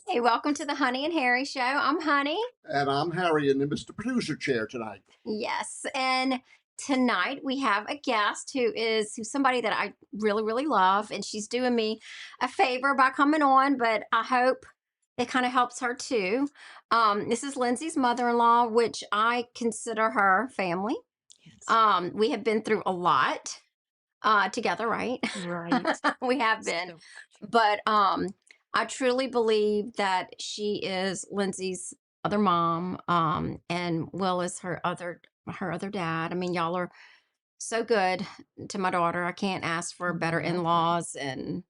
Hey, welcome to the Honey and Harry Show. I'm Honey. And I'm Harry in the Mr. Producer chair tonight. Yes, and tonight we have a guest who's somebody that I really really love, and she's doing me a favor by coming on. But I hope it kind of helps her too. This is Lindsay's mother-in-law, which I consider her family. Yes. We have been through a lot together, right? Right. We have So been, much. but I truly believe that she is Lindsay's other mom, and Will is her other dad. I mean, y'all are so good to my daughter. I can't ask for better Love her. in-laws, and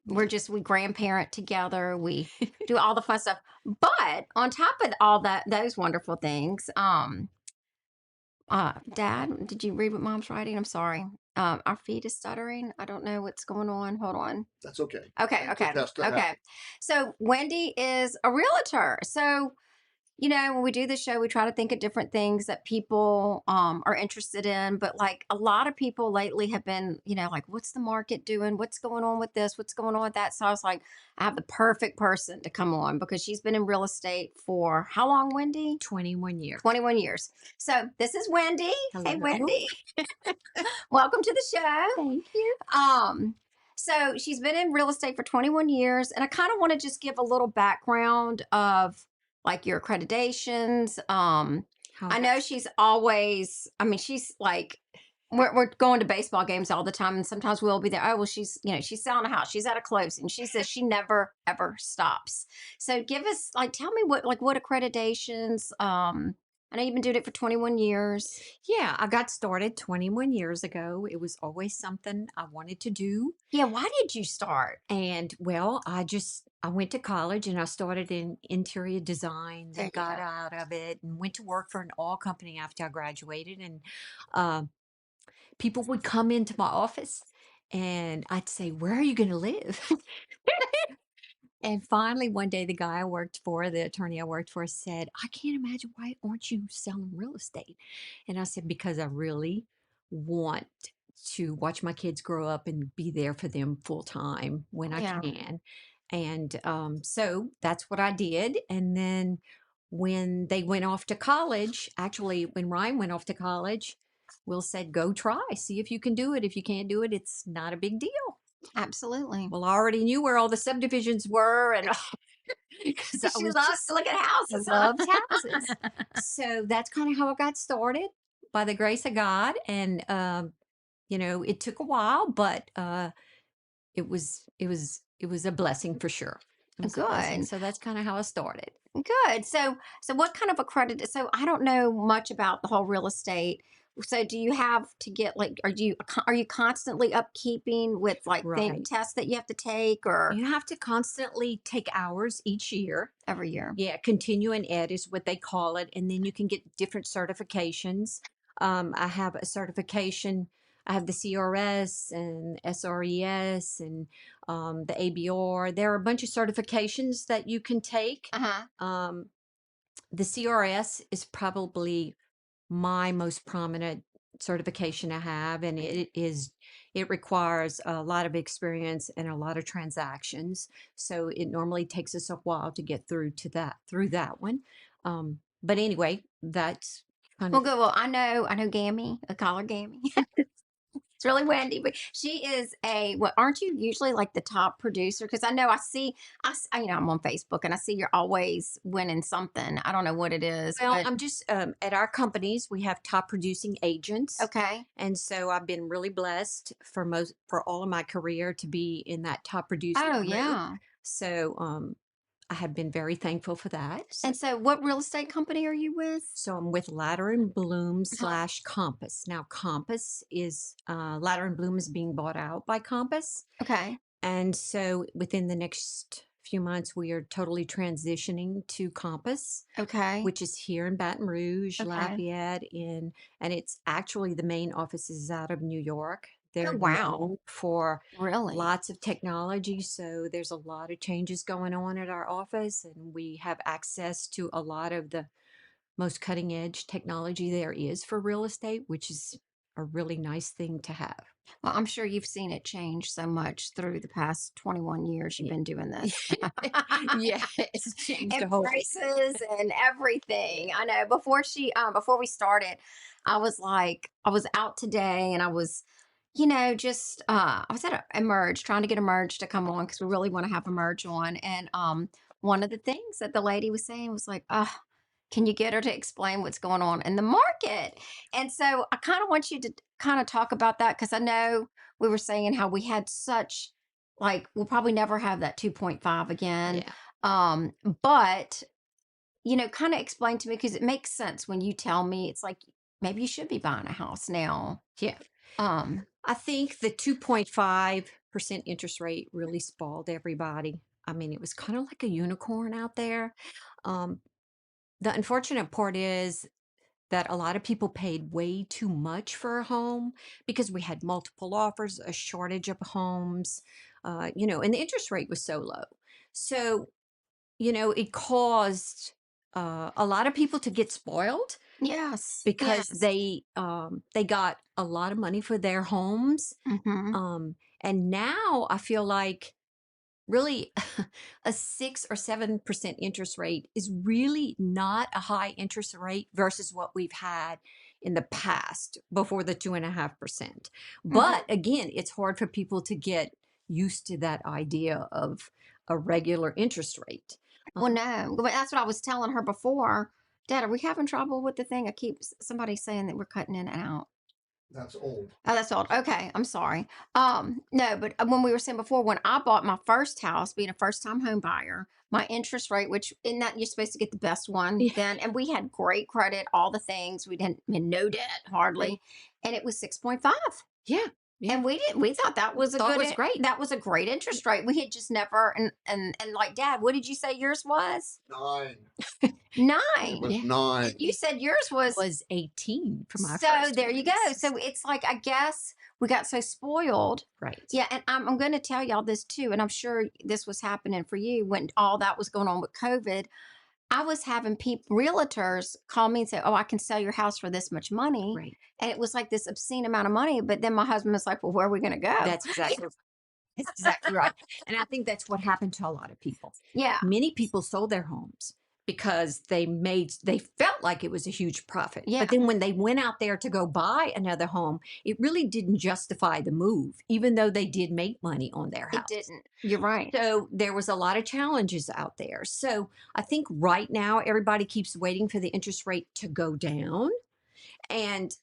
Yeah. we grandparent together. We do all the fun stuff. But on top of all those wonderful things, Dad, did you read what Mom's writing? I'm sorry. Our feed is stuttering. I don't know what's going on. Hold on. That's okay. Okay, It's a okay, test that okay. happens. So Wendy is a realtor. So when we do the show, we try to think of different things that people are interested in. But like a lot of people lately have been, like, what's the market doing? What's going on with this? What's going on with that? So I was like, I have the perfect person to come on because she's been in real estate for how long, Wendy? 21 years. 21 years. So this is Wendy. Hey, Hello. Wendy. Welcome to the show. Thank you. So she's been in real estate for 21 years, and I kind of want to just give a little background of like your accreditations. How I know about she's always, I mean, she's like, we're going to baseball games all the time, and sometimes we'll be there. Oh, well, she's selling a house, she's at a closing. She says she never ever stops. So give us, like, tell me what accreditations. I know you've been doing it for 21 years. Yeah, I got started 21 years ago. It was always something I wanted to do. Yeah, why did you start? And well, I went to college and I started in interior design, There then you got go. out of it and went to work for an oil company after I graduated. And uh, people would come into my office and I'd say, "Where are you going to live?" And finally, one day, the guy I worked for, the attorney I worked for, said, "I can't imagine, why aren't you selling real estate?" And I said, "Because I really want to watch my kids grow up and be there for them full time when I Yeah. can." And so that's what I did. And then when they went off to college, actually, when Ryan went off to college, Will said, "Go try, see if you can do it. If you can't do it, it's not a big deal." Absolutely. Well, I already knew where all the subdivisions were, and because I She was loves to just look at I houses, huh? loved houses. So that's kind of how I got started, by the grace of God. And it took a while, but it was a blessing for sure. It was a blessing. Good. So that's kind of how I started. Good. So what kind of accredited, so I don't know much about the whole real estate. So do you have to get, like, are you constantly upkeeping with like Right. tests that you have to take, or You have to constantly take hours each year. every year? Yeah, continue and ed is what they call it. And then you can get different certifications. I have a certification. I have the CRS and SRES and the ABR. There are a bunch of certifications that you can take. Uh-huh. Um, the CRS is probably my most prominent certification I have, and it requires a lot of experience and a lot of transactions. So it normally takes us a while to get through that one. But anyway, that's kind Well, of good. Well, I know Gammy, a caller Gammy. It's really windy, but she is what, aren't you usually like the top producer? Because I know I'm on Facebook and I see you're always winning something. I don't know what it is, well, but I'm just at our companies we have top producing agents, okay. and so I've been really blessed for all of my career to be in that top producing Oh, group. yeah. So I have been very thankful for that. And so what real estate company are you with? So I'm with Latter and Bloom Uh-huh. slash Compass. Now Compass is Latter and Bloom is being bought out by Compass, Okay. and so within the next few months we are totally transitioning to Compass, Okay. which is here in Baton Rouge, Okay. Lafayette, and it's actually the main office is out of New York. Oh, They're wow. known for Really? lots of technology, so there's a lot of changes going on at our office, and we have access to a lot of the most cutting edge technology there is for real estate, which is a really nice thing to have. Well, I'm sure you've seen it change so much through the past 21 years you've Ye been doing this. Yeah, it's changed And a whole prices and everything. I know before we started, I was out today and I was, just I was at a merge trying to get a merge to come on because we really want to have a merge on. And one of the things that the lady was saying was like, can you get her to explain what's going on in the market? And so I kind of want you to kind of talk about that because I know we were saying how we had such like we'll probably never have that 2.5 again. Yeah, Um, but kind of explain to me because it makes sense when you tell me it's like maybe you should be buying a house now. yeah. Um, I think the 2.5% interest rate really spoiled everybody. I mean, it was kind of like a unicorn out there. Um, the unfortunate part is that a lot of people paid way too much for a home because we had multiple offers, a shortage of homes, and the interest rate was so low. So, it caused a lot of people to get spoiled yes, because yes. they got a lot of money for their homes. Hmm. And now I feel like really a 6 or 7% interest rate is really not a high interest rate versus what we've had in the past before the 2.5%. But Hmm. again, it's hard for people to get used to that idea of a regular interest rate. Well, no, but that's what I was telling her before. Dad, are we having trouble with the thing? I keep somebody saying that we're cutting in and out. That's old. Oh, that's old. Okay, I'm sorry. No, but when we were saying before, when I bought my first house, being a first time home buyer, my interest rate, which in that you're supposed to get the best one Yeah, then, and we had great credit, all the things. We didn't had no debt right. hardly, and it was 6.5. Yeah, yeah. And we thought that was a Thought it good was great. that was a great interest rate. We had just never and like Dad, what did you say yours was? 9. It 9. was Yeah. And 9. you said yours was Was 18 for my so first there you go. place. So it's like I guess we got so spoiled. Right. Yeah, and I'm going to tell y'all this too, and I'm sure this was happening for you when all that was going on with COVID. I was having people, realtors, call me and say, "Oh, I can sell your house for this much money," Right. and it was like this obscene amount of money. But then my husband was like, "Well, where are we going to go?" That's exactly That's exactly right. And I think that's what happened to a lot of people. Yeah, Many people sold their homes because they felt like it was a huge profit. yeah, But then when they went out there to go buy another home, it really didn't justify the move, even though they did make money on their it house. didn't. You're right. So there was a lot of challenges out there. So I think right now everybody keeps waiting for the interest rate to go down. And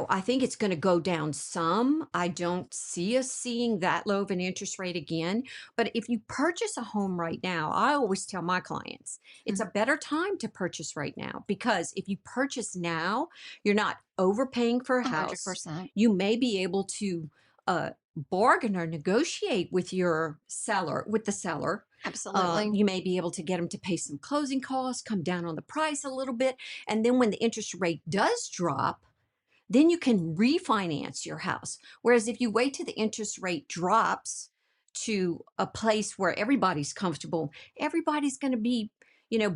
I think it's going to go down some. I don't see us seeing that low of an interest rate again. But if you purchase a home right now, I always tell my clients it's a better time to purchase right now because if you purchase now, you're not overpaying for a hundred house. percent, You may be able to bargain or negotiate with the seller. absolutely. You may be able to get them to pay some closing costs, come down on the price a little bit. And then when the interest rate does drop, then you can refinance your house. Whereas if you wait till the interest rate drops to a place where everybody's comfortable, everybody's going to be,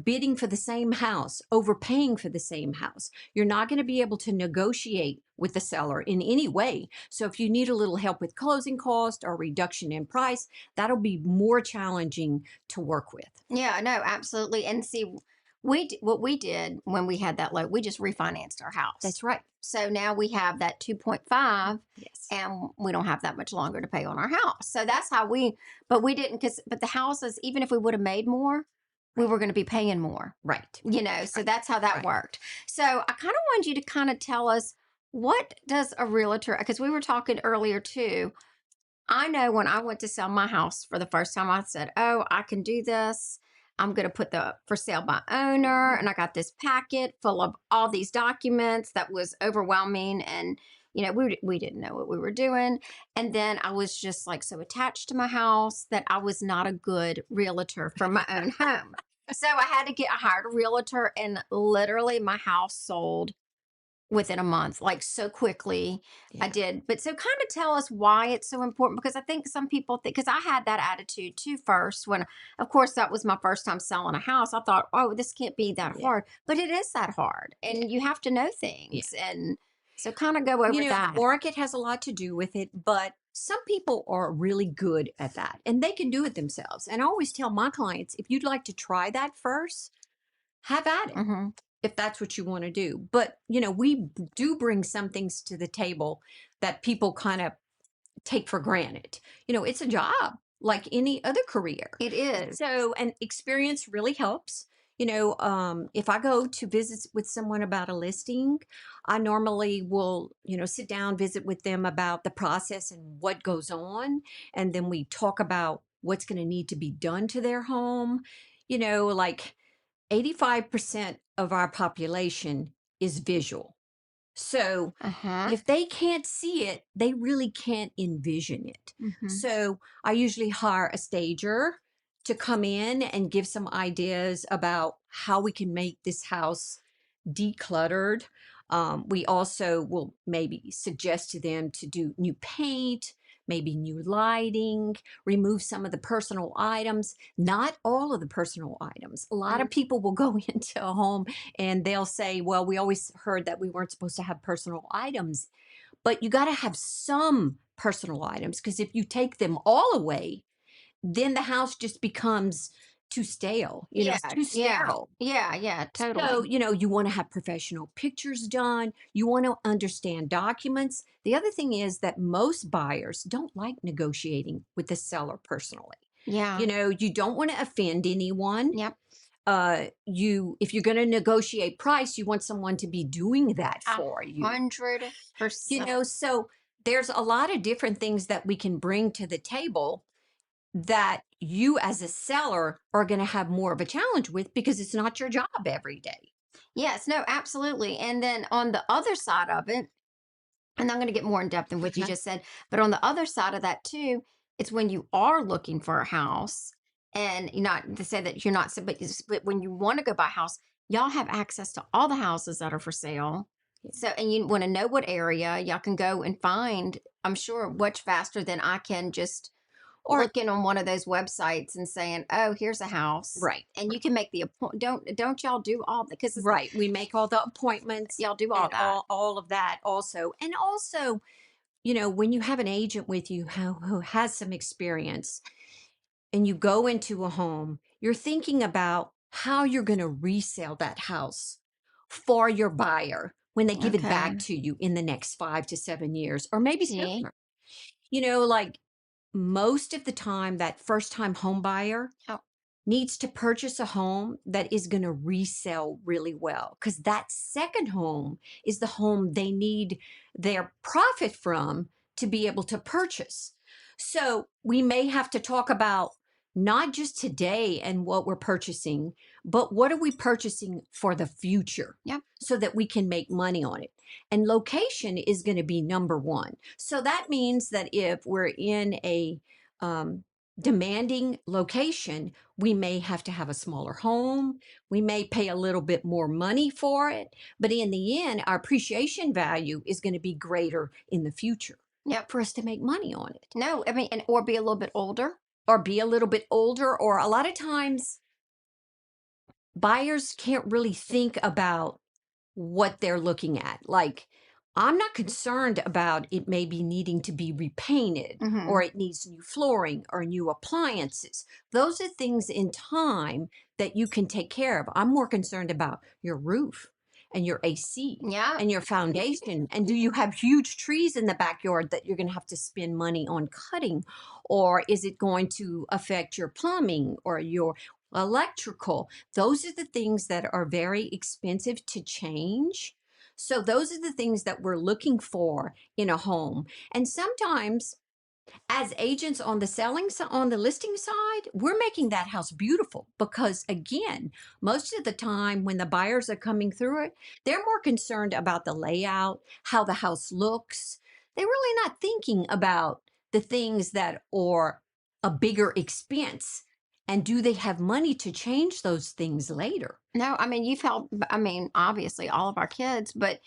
bidding for the same house, overpaying for the same house. You're not going to be able to negotiate with the seller in any way. So if you need a little help with closing cost or reduction in price, that'll be more challenging to work with. Yeah, no, absolutely. And see, what we did when we had that low, we just refinanced our house. That's right. So now we have that 2.5 Yes. and we don't have that much longer to pay on our house. So that's how but we didn't, but the houses, even if we would have made more, we Right. were going to be paying more, Right. so Right. that's how that Right. worked. So I kind of wanted you to kind of tell us what does a realtor, because we were talking earlier too, I know when I went to sell my house for the first time, I said, "Oh, I can do this. I'm going to put the for sale by owner." And I got this packet full of all these documents that was overwhelming. And, we didn't know what we were doing. And then I was just like so attached to my house that I was not a good realtor for my own home. So I hired a realtor, and literally my house sold within a month, like so quickly. I Yeah. did. But so kind of tell us why it's so important because I think some people think, because I had that attitude too first when, of course, that was my first time selling a house. I thought, oh, this can't be that Yeah. hard. But it is that hard. Yeah. And you have to know Yeah. things. And So kind of go over The that. market has a lot to do with it, but some people are really good at that and they can do it themselves. And I always tell my clients, if you'd like to try that first, have at it Hmm. if that's what you want to do. But, we do bring some things to the table that people kind of take for granted. It's a job like any other career. It is. So, and experience really helps. If I go to visit with someone about a listing, I normally will, sit down, visit with them about the process and what goes on. And then we talk about what's going to need to be done to their home. Like 85% of our population is visual. So Uh-huh. if they can't see it, they really can't envision it. Hmm. So I usually hire a stager to come in and give some ideas about how we can make this house decluttered. We also will maybe suggest to them to do new paint, maybe new lighting, remove some of the personal items, not all of the personal items. A lot of people will go into a home and they'll say, well, we always heard that we weren't supposed to have personal items, but you got to have some personal items because if you take them all away, then the house just becomes too stale, Yeah. it's too Yeah. sterile. Yeah. Yeah. So, Totally. you want to have professional pictures done. You want to understand documents. The other thing is that most buyers don't like negotiating with the seller personally. Yeah. You don't want to offend anyone. Yep. If you're going to negotiate price, you want someone to be doing that A for you. 100%. So there's a lot of different things that we can bring to the table that you as a seller are going to have more of a challenge with because it's not your job every day. Yes. No. Absolutely. And then on the other side of it, and I'm going to get more in depth than what you Uh-huh. just said, but on the other side of that too, it's when you are looking for a house, and you're not to say that you're not, but when you want to go buy a house, y'all have access to all the houses that are for sale. Yeah. So, and you want to know what area, y'all can go and find, I'm sure, much faster than I can just Or looking on one of those websites and saying, "Oh, here's a house," right, and you can make the appointment. Don't y'all do all because right. We make all the appointments y'all do all and that? all of that also. And also, when you have an agent with you who has some experience and you go into a home, you're thinking about how you're going to resell that house for your buyer when they give it back Okay. to you in the next 5 to 7 years or maybe See. sooner. Like most of the time, that first time home buyer Oh, needs to purchase a home that is going to resell really well because that second home is the home they need their profit from to be able to purchase. So we may have to talk about not just today and what we're purchasing, but what are we purchasing for the future yep. so that we can make money on it. And location is going to be number one. So that means that if we're in a um, demanding location, we may have to have a smaller home. We may pay a little bit more money for it. But in the end, our appreciation value is going to be greater in the future Yep. for us to make money on it No, I mean, and or be a little bit older. or be a little bit older. Or a lot of times, buyers can't really think about what they're looking at. Like, I'm not concerned about it maybe needing to be repainted Hmm. or it needs new flooring or new appliances. Those are things in time that you can take care of. I'm more concerned about your roof and your AC Yeah. and your foundation. And do you have huge trees in the backyard that you're going to have to spend money on cutting? Or is it going to affect your plumbing or your electrical? Those are the things that are very expensive to change. So those are the things that we're looking for in a home. And sometimes as agents on the on the listing side, we're making that house beautiful because again, most of the time when the buyers are coming through it, they're more concerned about the layout, how the house looks. They're really not thinking about the things that are a bigger expense. And do they have money to change those things later? No, I mean, you've helped, I mean, obviously all of our kids, but,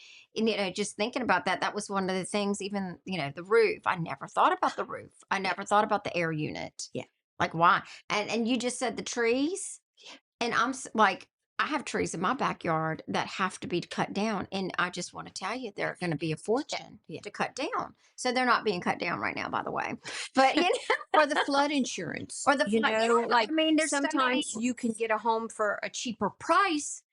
just thinking about that, that was one of the things, even, the roof. I never thought about the roof. I never Yes. thought about the air unit. Yeah. Like why? And you just said the trees. Yeah. And like, I have trees in my backyard that have to be cut down, and I just want to tell you they're going to be a fortune Yeah. to cut down. So they're not being cut down right now, by the way. But you know, Or the flood insurance. or the flood. Yeah, Like I mean, there's so many. sometimes you can get a home for a cheaper price,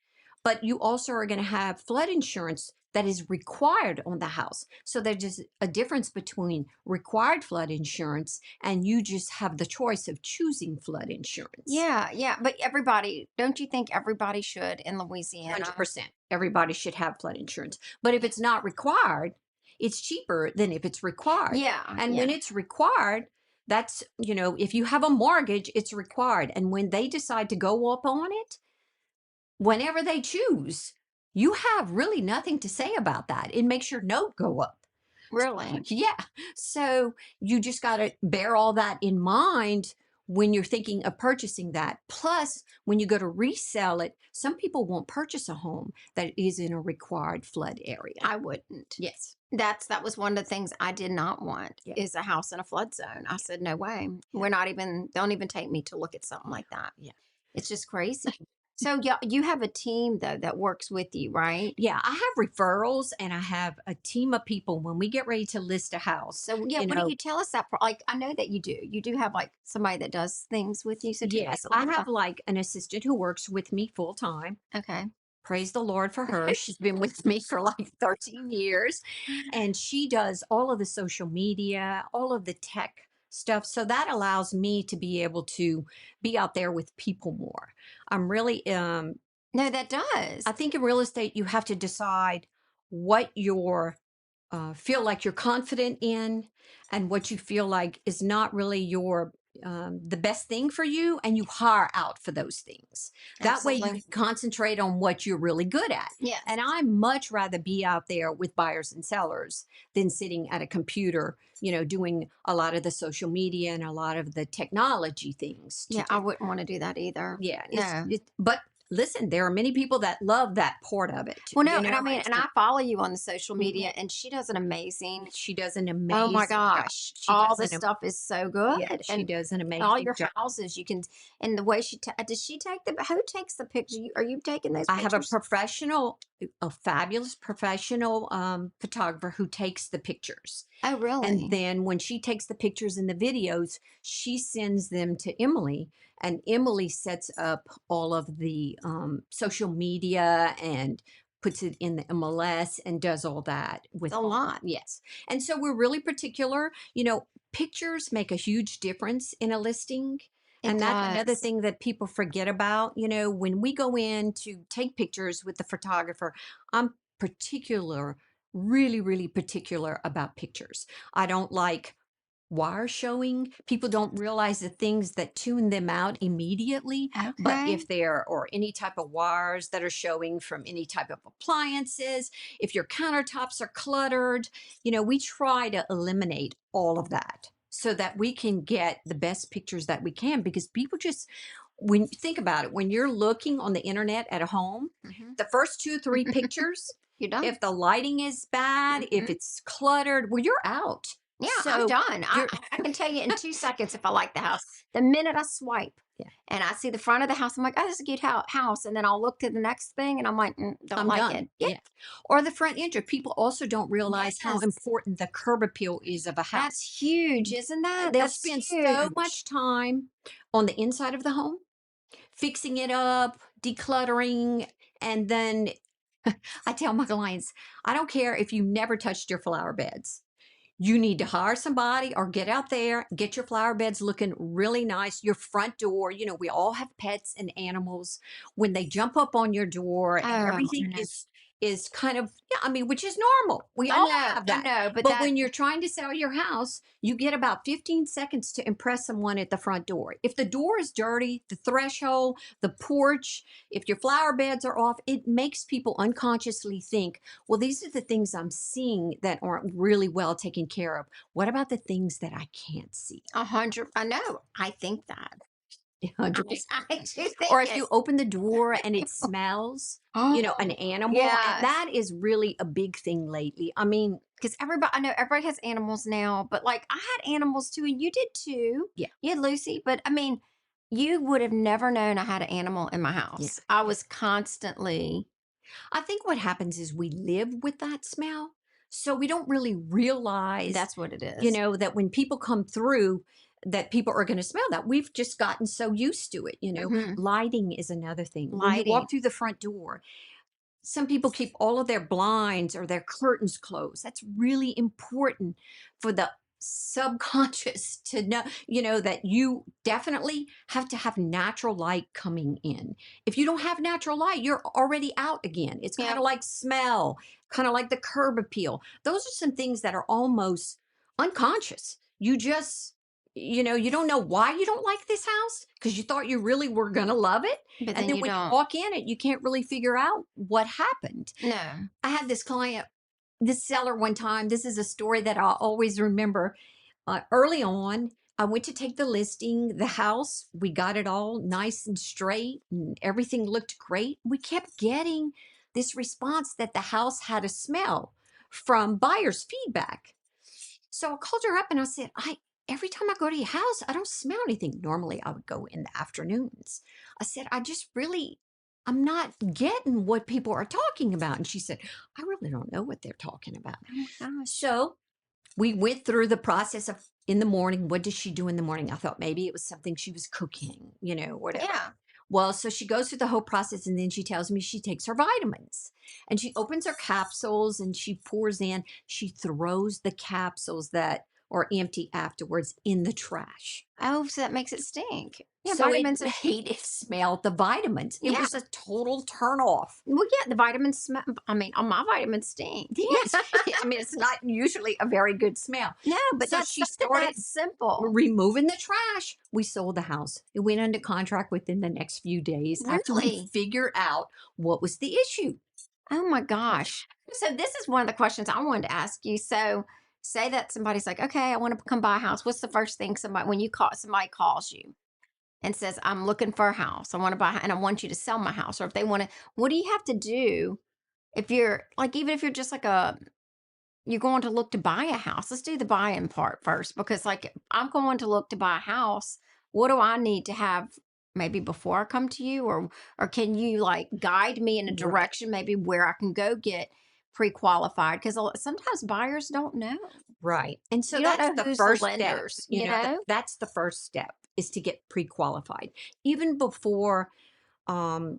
but you also are going to have flood insurance that is required on the house. So there's just a difference between required flood insurance and you just have the choice of choosing flood insurance. Yeah, yeah. But everybody, don't you think everybody should in Louisiana? 100%. Everybody should have flood insurance. But if it's not required, it's cheaper than if it's required. Yeah, And yeah. when it's required, that's, if you have a mortgage, it's required. And when they decide to go up on it, whenever they choose, you have really nothing to say about that. It makes your note go up. Really? Yeah. So you just got to bear all that in mind when you're thinking of purchasing that. Plus, when you go to resell it, some people won't purchase a home that is in a required flood area. I wouldn't. Yes. That was one of the things I did not want Yeah. is a house in a flood zone. I said, no way. Yeah. We're not even, don't even take me to look at something like that. Yeah. It's just crazy. So yeah, you have a team though that works with you, right? Yeah, I have referrals and I have a team of people when we get ready to list a house. So yeah, what do you tell us that for? Like, I know that you do. You do have like somebody that does things with you. So tell Yes, us a I little bit have like an assistant who works with me full time. okay. Praise the Lord for her. She's been with me for like 13 years and she does all of the social media, all of the tech stuff. So that allows me to be able to be out there with people more. I'm really No, that does. I think in real estate you have to decide what your feel like you're confident in and what you feel like is not really your the best thing for you, and you hire out for those things. That way you Absolutely. can concentrate on what you're really good at. Yes. And I much rather be out there with buyers and sellers than sitting at a computer, doing a lot of the social media and a lot of the technology things to Yeah, do. I wouldn't want to do that either. Yeah, No. but listen, there are many people that love that part of it. Well, no, and I mean, It's and I follow you on the social Mhm. media, and she does an amazing. She does an Oh my amazing job. gosh, She all does this stuff is so good, Yeah, she and does an all amazing your job. houses you can, and the way does she take the who takes the picture? Are you taking those I have a pictures? a fabulous professional photographer who takes the pictures. Oh, And really? then when she takes the pictures and the videos, she sends them to Emily, and Emily sets up all of the social media and puts it in the MLS and does all that It's with a lot. yes. And so we're really particular. Pictures make a huge difference in a listing. It And that's another does. thing that people forget about. When we go in to take pictures with the photographer, I'm particular, really, really particular about pictures. I don't like wire showing. People don't realize the things that tune them out immediately. But Okay. if there are any type of wires that are showing from any type of appliances, if your countertops are cluttered, we try to eliminate all of that so that we can get the best pictures that we can, because people just, when you think about it, when you're looking on the internet at a home, Hmm. the first 2 3 pictures, You're done. if the lighting is bad, if Mhm. it's cluttered, well, you're out. Yeah, I'm So done. I, you're I can tell you in 2 seconds if I like the house. The minute I swipe yeah, and I see the front of the house, I'm like, oh, that's a cute house. And then I'll look to the next thing and I'm like, don't I'm like done. it. Yeah. Yeah. Or the front entrance. People also don't realize how Yes. important the curb appeal is of a house. That's huge, isn't that? They'll That's spend so huge. much time on the inside of the home, fixing it up, decluttering, and then I tell my clients, I don't care if you never touched your flower beds. You need to hire somebody or get out there, get your flower beds looking really nice. Your front door, we all have pets and animals. When they jump up on your door and Oh, everything goodness. is kind of, yeah, I mean, which is normal. We all have I that. know, but But that, when you're trying to sell your house, you get about 15 seconds to impress someone at the front door. If the door is dirty, the threshold, the porch, if your flower beds are off, it makes people unconsciously think, well, these are the things I'm seeing that aren't really well taken care of. What about the things that I can't see? 100, I know. I think that. I, 100%. I do think Or if it. you open the door and it smells, an Oh, animal, and yes. that is really a big thing lately. I mean, Because everybody, I know everybody has animals now, but like I had animals too, and you did too. yeah. You had Lucy, but I mean, you would have never known I had an animal in my Yeah. house. I was constantly I think what happens is we live with that smell, so we don't really realize, that's what it is. that when people come through, that people are going to smell that. We've just gotten so used to it. Mhm. Lighting is another thing. When you Lighting. walk through the front door, some people keep all of their blinds or their curtains closed. That's really important for the subconscious to know that you definitely have to have natural light coming in. If you don't have natural light, you're already out again. It's kind Yeah. of like smell, kind of like the curb appeal. Those are some things that are almost unconscious. You don't know why you don't like this house because you thought you really were going to love it. But And then then you when you don't. walk in it, you can't really figure out what happened. No. I had this client, this seller one time. This is a story that I'll always remember. Early on, I went to take the listing, the house. We got it all nice and straight, and everything looked great. We kept getting this response that the house had a smell from buyers' feedback. So I called her up and I said, I every time I go to your house, I don't smell anything. Normally I would go in the afternoons. I said, I'm not getting what people are talking about. And she said, I really don't know what they're talking about. Oh my gosh. So we went through the process of in the morning. What does she do in the morning? I thought maybe it was something she was cooking, whatever. Yeah. Well, so she goes through the whole process and then she tells me she takes her vitamins and she opens her capsules and she pours in, she throws the capsules that are empty afterwards in the trash. Oh, so that makes it stink. Yeah, So it vitamins. made it smell the vitamins. It Yeah. was a total turn off. Well, yeah, the vitamins smell. I mean, all my vitamins stink. Yes. I mean, it's not usually a very good smell. No, but So that's she something started that's simple. removing the trash. We sold the house. It went under contract within the next few days after we Really? figured out what was the issue. Oh my gosh. So this is one of the questions I wanted to ask you. So say that somebody's like, okay, I want to come buy a house. What's the first thing when you call somebody calls you and says, I'm looking for a house. I want to buy and I want you to sell my house. Or if they want to, what do you have to do if you're like, even if you're just like you're going to look to buy a house. Let's do the buy-in part first because like I'm going to look to buy a house. What do I need to have maybe before I come to you or can you like guide me in a Right. direction maybe where I can go get pre-qualified because sometimes buyers don't know. Right. And so You don't that's know the who's the first step. lenders, you know? That's the first step is to get pre-qualified. Even before,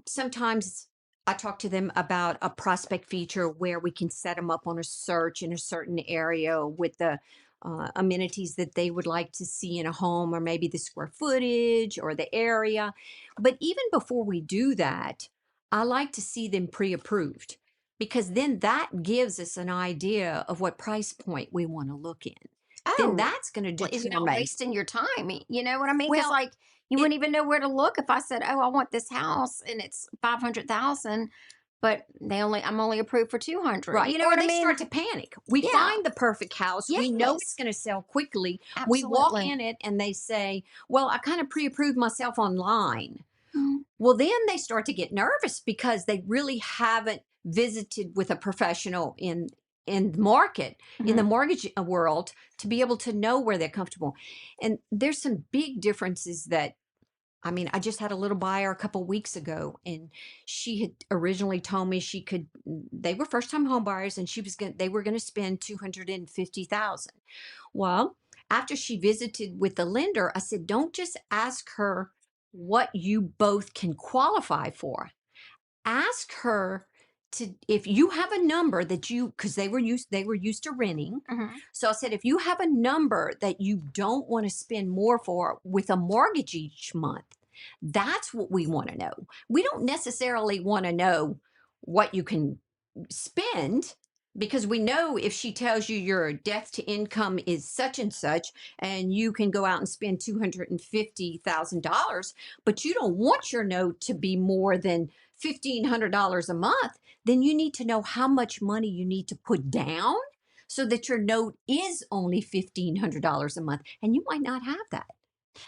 sometimes I talk to them about a prospect feature where we can set them up on a search in a certain area with the amenities that they would like to see in a home, or maybe the square footage or the area. But even before we do that, I like to see them pre-approved because then that gives us an idea of what price point we want to look in. Then Oh, that's going to well, you're not determine. wasting your time. You know what I mean? Because Well, like you it wouldn't even know where to look if I said, "Oh, I want this house and it's 500,000," but I'm only approved for 200. right. You know Or what I they mean? start to panic. We Yeah. find the perfect house. We know it's Yes. going to sell quickly. We walk Absolutely. in it and they say, well, I kind of pre approved myself online. Mhm. Well, then they start to get nervous because they really haven't visited with a professional in the market, in the Mhm. mortgage world, to be able to know where they're comfortable. And there's some big differences that I mean, I just had a little buyer a couple weeks ago, and she had originally told me they were first time home buyers, and they were going to spend 250,000. Well, after she visited with the lender, I said, don't just ask her what you both can qualify for. Ask her to, if you have a number that because they were used to renting. Mhm. So I said, if you have a number that you don't want to spend more for with a mortgage each month, that's what we want to know. We don't necessarily want to know what you can spend, because we know if she tells you your debt to income is such and you can go out and spend $250,000, but you don't want your note to be more than $1,500 a month, then you need to know how much money you need to put down so that your note is only $1,500 a month. And you might not have that.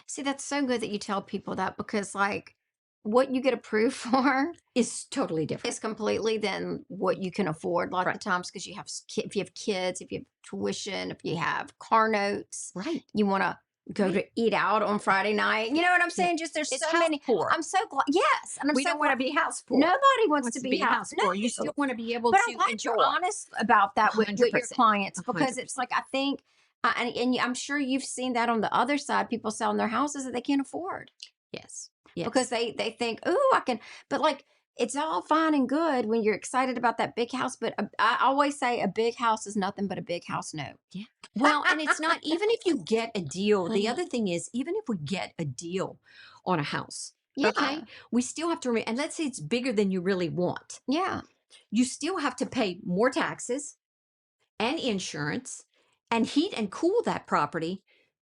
See, that's so good that you tell people that because like what you get approved for It's totally is different. completely than what you can afford a lot of Right. times because if you have kids, if you have tuition, if you have car notes, Right. you want to go Right. to eat out on Friday night. You know what I'm Yeah. saying? Just there's It's so house many. poor. I'm so glad. Yes, and I'm We so don't want glad. to be house poor. Nobody wants to Wants to be be house. house poor. You still No, want to be able but I'm to glad you're enjoy. honest about A that with hundred your percent. clients, A because hundred it's percent. like I think, and I'm sure you've seen that on the other side. People selling their houses that they can't afford Yes. because Yes. they think, oh, I can. But like it's all fine and good when you're excited about that big house. But I always say a big house is nothing but a big house note. Yeah. Well, and it's not even if you get a deal. The Mhm. other thing is, even if we get a deal on a house, okay, Yeah, we still have to, and let's say it's bigger than you really want, yeah, you still have to pay more taxes and insurance and heat and cool that property,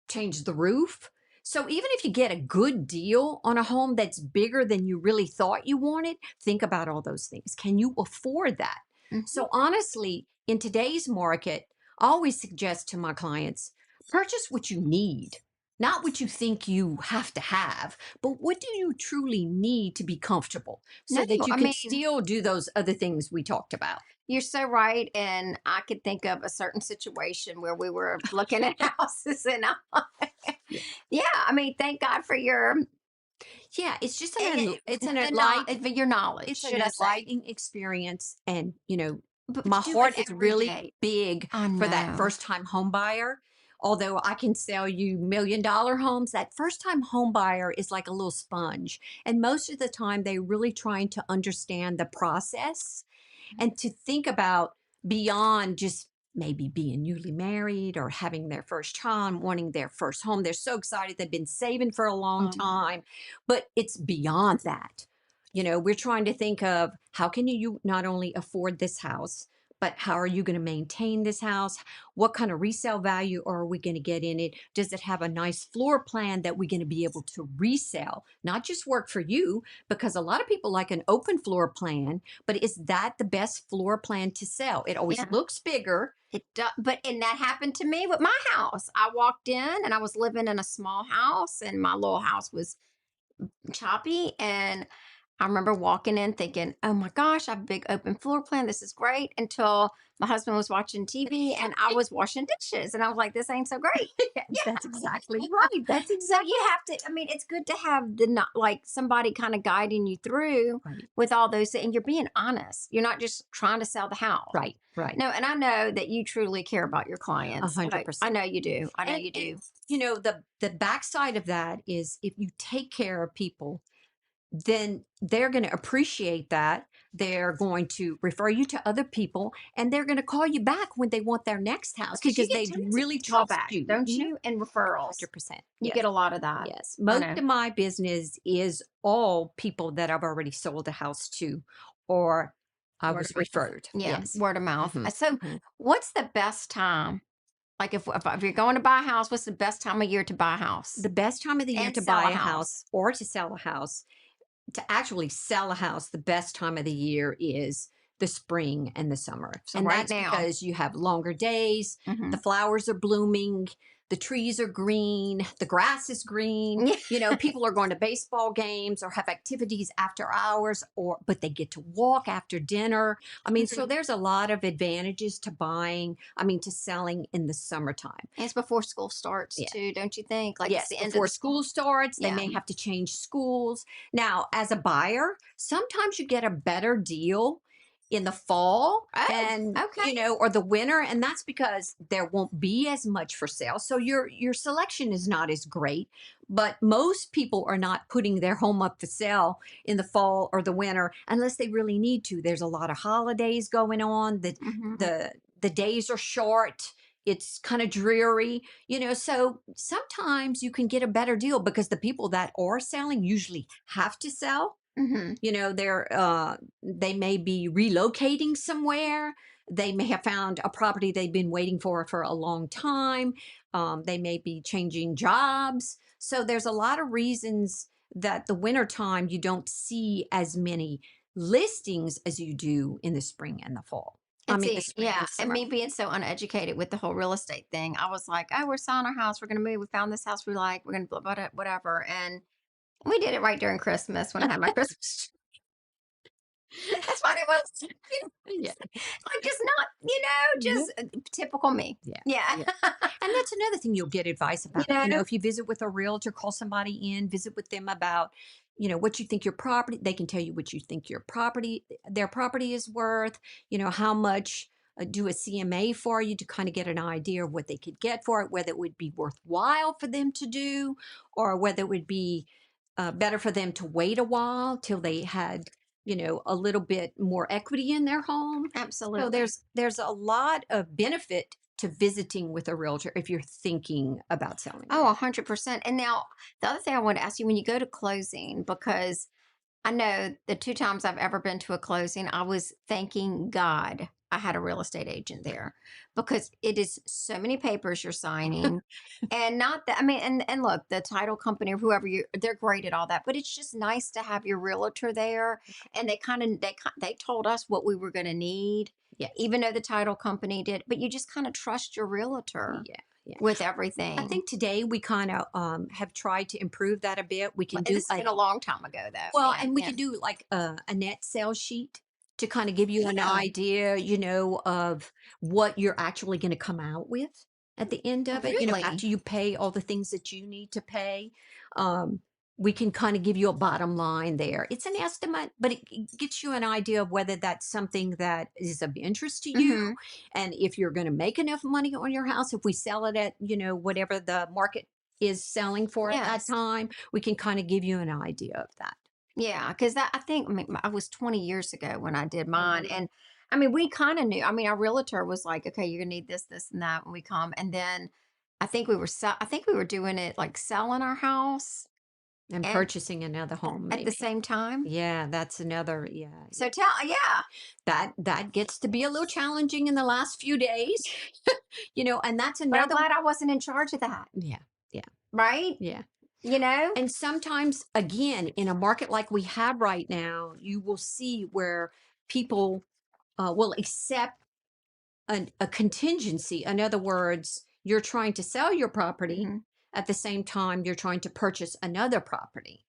change the roof. So even if you get a good deal on a home that's bigger than you really thought you wanted, think about all those things. Can you afford that? hmm So honestly, in today's market, I always suggest to my clients, purchase what you need, not what you think you have to have, but what do you truly need to be comfortable No, so that you I can mean, still do those other things we talked about. you're so right. And I could think of a certain situation where we were looking at houses and Yeah. yeah, I mean, thank God for your Yeah, it's just it's an the for your knowledge, it's an should I say? enlightening experience, and But my you do it heart is every really day. big I for that know. first time home buyer. Although I can sell you $1 million homes, that first time home buyer is like a little sponge, and most of the time they're really trying to understand the process and to think about beyond just maybe being newly married or having their first child, wanting their first home. They're so excited. They've been saving for a long Um, time, but it's beyond that. We're trying to think of how can you not only afford this house, but how are you going to maintain this house? What kind of resale value are we going to get in it? Does it have a nice floor plan that we're going to be able to resell? Not just work for you, because a lot of people like an open floor plan, but is that the best floor plan to sell? It always yeah, looks bigger. it does. But and that happened to me with my house. I walked in and I was living in a small house, and my little house was choppy. And I remember walking in thinking, oh my gosh, I have a big open floor plan. This is great. Until my husband was watching TV and I was washing dishes. And I was like, this ain't so great. That's exactly right. That's So exactly you have to, I mean, it's good to have the not like somebody kind of guiding you through right. with all those, and you're being honest. You're not just trying to sell the house. Right. Right. No, and I know that you truly care about your A clients. hundred I percent. know you do. I know And you do. the backside of that is if you take care of people, then they're going to appreciate that. They're going to refer you to other people, and they're going to call you back when they want their next house Because you because get they tons of really trust callbacks, you. don't you? And referrals. 100%. You Yes. get a lot of that. Yes. I Most know. of my business is all people that I've already sold a house to or I Word was of mouth. referred. Yeah, Yes. word of mouth. Hmm. So, Hmm. what's the best time? Like, if you're going to buy a house, what's the best time of year to buy a house The best time of the year and to sell buy a a house house? or to sell a house, to actually sell a house, the best time of the year is the spring and the summer. So, And right that's now. because you have longer days, Hmm the flowers are blooming, the trees are green, the grass is green. People are going to baseball games or have activities after hours but they get to walk after dinner. I mean, so there's a lot of advantages to to selling in the summertime. It's before school starts Yeah. too, don't you think? Like it's Yes, the end of before the school. school starts, they Yeah. may have to change schools. Now, as a buyer, sometimes you get a better deal in the fall Oh, and okay. or the winter, and that's because there won't be as much for sale. So your selection is not as great, but most people are not putting their home up for sale in the fall or the winter unless they really need to. There's a lot of holidays going on. hmm The days are short. It's kind of dreary, so sometimes you can get a better deal because the people that are selling usually have to sell. hmm They may be relocating somewhere. They may have found a property they've been waiting for a long time. They may be changing jobs. So there's a lot of reasons that the wintertime you don't see as many listings as you do in the spring and the fall. I And mean, the see, spring and yeah, the and summer. me being so uneducated with the whole real estate thing, I was like, "Oh, we're selling our house. We're going to move. We found this house we like. We're going to blah, blah, blah, whatever." And we did it right during Christmas when I had my Christmas. That's why they was, Yeah. like, just not, Yeah. just typical me. Yeah. Yeah. Yeah. And that's another thing you'll get advice you about. know, If you visit with a realtor, call somebody in, visit with them about, what you think your property, they can tell you what you think their property is worth, how much do a CMA for you to kind of get an idea of what they could get for it, whether it would be worthwhile for them to do, or whether it would be better for them to wait a while till they had, a little bit more equity in their home. So absolutely. there's a lot of benefit to visiting with a realtor if you're thinking about selling your Oh, house. 100%. And now the other thing I want to ask you, when you go to closing, because I know the 2 times I've ever been to a closing, I was thanking God I had a real estate agent there, because it is so many papers you're signing. And not that, I mean, and look, the title company or whoever they're great at all that, but it's just nice to have your realtor there. And they told us what we were going to need, Yes. even though the title company did, but you just kind of trust your realtor Yeah. Yeah. with I everything. think today we kind of have tried to improve that a bit. We can But do this has like, been a long time ago, though. well, Yeah, and we yeah. could do like a net sales sheet to kind of give you an Yeah. idea, of what you're actually going to come out with at the end of it. Really? After you pay all the things that you need to pay, um, we can kind of give you a bottom line there. It's an estimate, but it gets you an idea of whether that's something that is of interest to you. Hmm. And if you're going to make enough money on your house, if we sell it at, whatever the market is selling for at that Yes. time, we can kind of give you an idea of that. Yeah, because that I think, I mean, I was 20 years ago when I did mine, Mhm. and I mean, we kind of knew. I mean, our realtor was like, "Okay, you're gonna need this, this, and that when we come." And then I think we were doing it like selling our house And and purchasing another home, at the maybe. same time. Yeah, that's another, yeah, So yeah. yeah, That gets to be a little challenging in the last few days, and that's but I'm another, glad I wasn't in charge of that, yeah, yeah, right? yeah. You know? And sometimes, again, in a market like we have right now, you will see where people will accept a contingency. In other words, you're trying to sell your property Hmm. at the same time you're trying to purchase another property.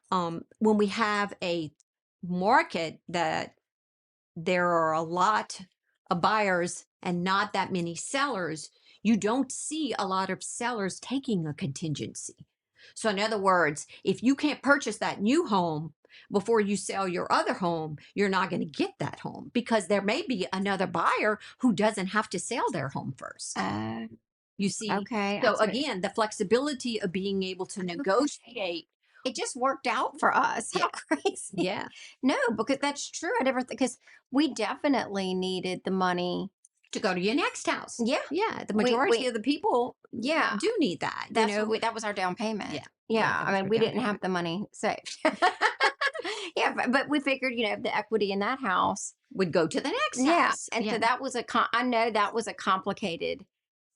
When we have a market that there are a lot of buyers and not that many sellers, you don't see a lot of sellers taking a contingency. So, in other words, if you can't purchase that new home before you sell your other home, you're not going to get that home because there may be another buyer who doesn't have to sell their home first. Uh, You see, okay, so that's what again, the flexibility of being able to okay. negotiate. It just worked out for us. Yeah, How crazy. yeah. No, because that's true. I never because we definitely needed the money. To go to your next house. Yeah. Yeah, the We majority of the people yeah, do need that, that was our down payment. Yeah, yeah, Yeah. that I was mean, our we down didn't have payment. the money saved. Yeah, but we figured, the equity in that house. Would go to the next Yeah. house. And so Yeah, that was I know that was a complicated.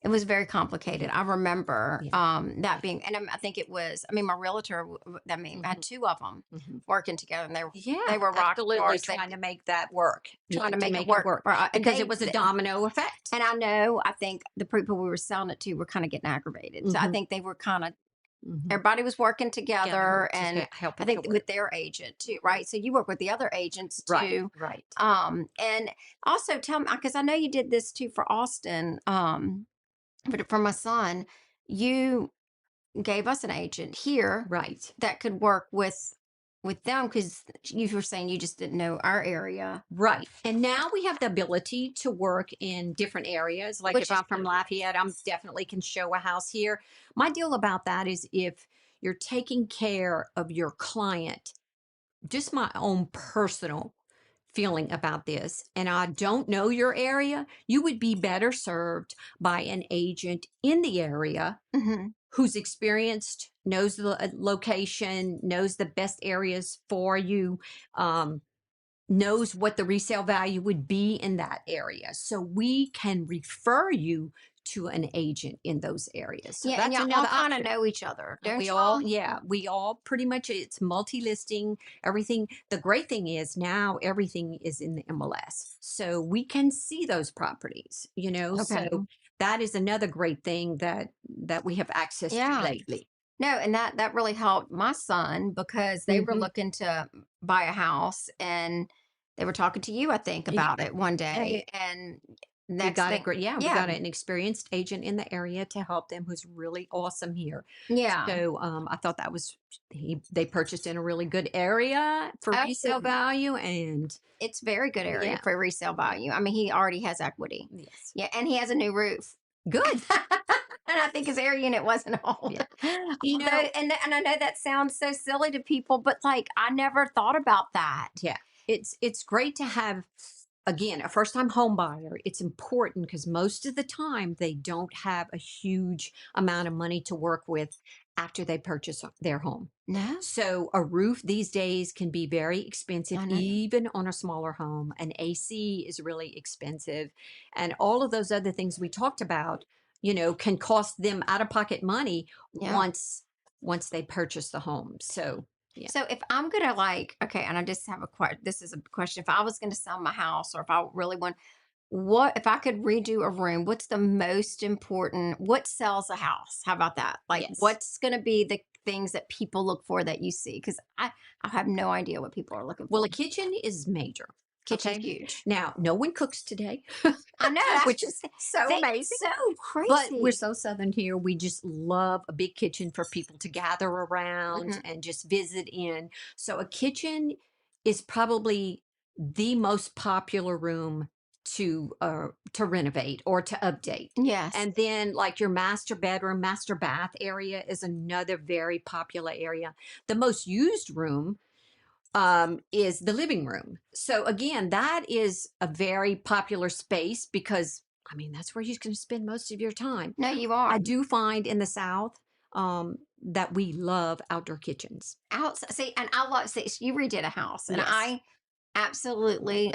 It was very complicated. yeah, I remember yeah, that yeah. being, and I think it was. I mean, my realtor. I mean, I had Mhm, two of them mhm. working together, and they Yeah, were rock absolutely stars. They trying to make that work. Yeah, trying to to make it make it work work for and because it was a domino effect. and I know I think the people we were selling it to were kind of getting aggravated. So I Mhm, think they were kind of mhm. everybody was working Together together, to and help I it to think with work. their agent too, Mhm. right? So you work with the other agents Right, too. right. And also tell me, because I know you did this too for Austin, but for my son, you gave us an agent here Right. that could work with them, because you were saying you just didn't know our area, Right. And now we have the ability to work in different areas. Like if which is I'm from Lafayette, I'm definitely can show a house here. My deal about that is if you're taking care of your client, just my own personal feeling about this, and I don't know your area, you would be better served by an agent in the area hmm. who's experienced, knows the location, knows the best areas for you. Um, knows what the resale value would be in that area. So we can refer you to an agent in those areas. So Yeah, and that's y'all all another kind of option. know each other, And don't we all, y'all? yeah, we all pretty much, it's multi listing, everything. The great thing is now everything is in the MLS. So we can see those properties, Okay. so that is another great thing that we have access to Yeah. lately. No, and that really helped my son, because they were Hmm. looking to buy a house, and they were talking to you, I think, Yeah. about it one And day, and we next got a thing, great, yeah, we yeah, got an experienced agent in the area to help them who's really awesome here. yeah. So I thought that was they purchased in a really good area for Oh, resale value, and it's very good area yeah, for resale yeah, value. I mean, he already has equity. yes, Yeah, and he has a new roof. good, And I think his air unit wasn't old. yeah. You Although, know, and I know that sounds so silly to people, but like I never thought about that. yeah, it's great to have, again, a first time home buyer. It's important because most of the time they don't have a huge amount of money to work with after they purchase their home. No, So a roof these days can be very expensive, I know. even on a smaller home. An AC is really expensive, and all of those other things we talked about, can cost them out of pocket money Yeah. once they purchase the home. So yeah. So if I'm gonna like, okay, and I just have a question. This is a question. If I was gonna sell my house, or if I really want, what if I could redo a room? What's the most important? What sells a house? How about that? Like, Yes. what's gonna be the things that people look for that you see? Because I have no idea what people are looking Well, for. a kitchen is major. Kitchen's Okay. huge. Now, no one cooks today, I know. That's which just is so amazing. so But we're crazy. so southern here. We just love a big kitchen for people to gather around Mhm. and just visit in. So a kitchen is probably the most popular room to renovate or to update. Yes. And then like your master bedroom, master bath area is another very popular area. The most used room is the living room. So again, that is a very popular space because I mean that's where you're going to spend most of your time. No, you are. I do find in the South that we love outdoor kitchens. Outside, see, and I love, see, you redid a house, and Yes. I absolutely,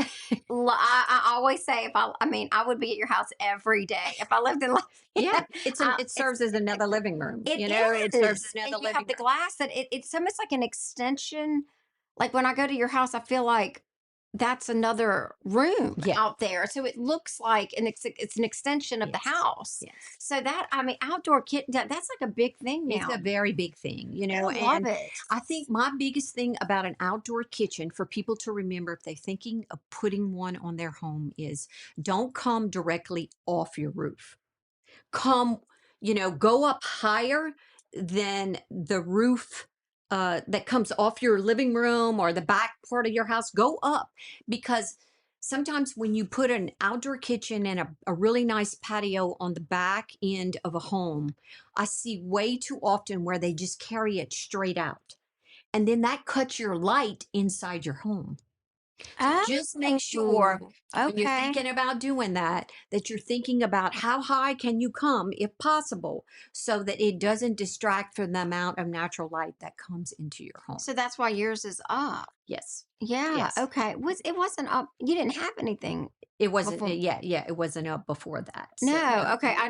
I always say, if I mean, I would be at your house every day if I lived in Yeah, Lafayette. it It's, serves as another living room. it It serves as is, and another you have living the room. glass that it's almost like an extension. Like when I go to your house, I feel like that's another room Yeah. out there. So it looks like, and it's an extension of the Yes. house. Yes. So that, I mean, outdoor kit, that's like a big thing It's a now. very big thing, I love and it. I think my biggest thing about an outdoor kitchen for people to remember if they're thinking of putting one on their home is don't come directly off your roof. Come, go up higher than the roof that comes off your living room or the back part of your house. Go up because sometimes when you put an outdoor kitchen and a really nice patio on the back end of a home, I see way too often where they just carry it straight out. And then that cuts your light inside your home. So just make sure Oh, when you're okay. thinking about doing that, that you're thinking about how high can you come if possible, so that it doesn't distract from the amount of natural light that comes into your home. So that's why yours is up. Yes. Yeah. Yes. Okay. It wasn't up. You didn't have anything It wasn't, before. yeah, yeah, it wasn't up before that. So, No. no, Okay. I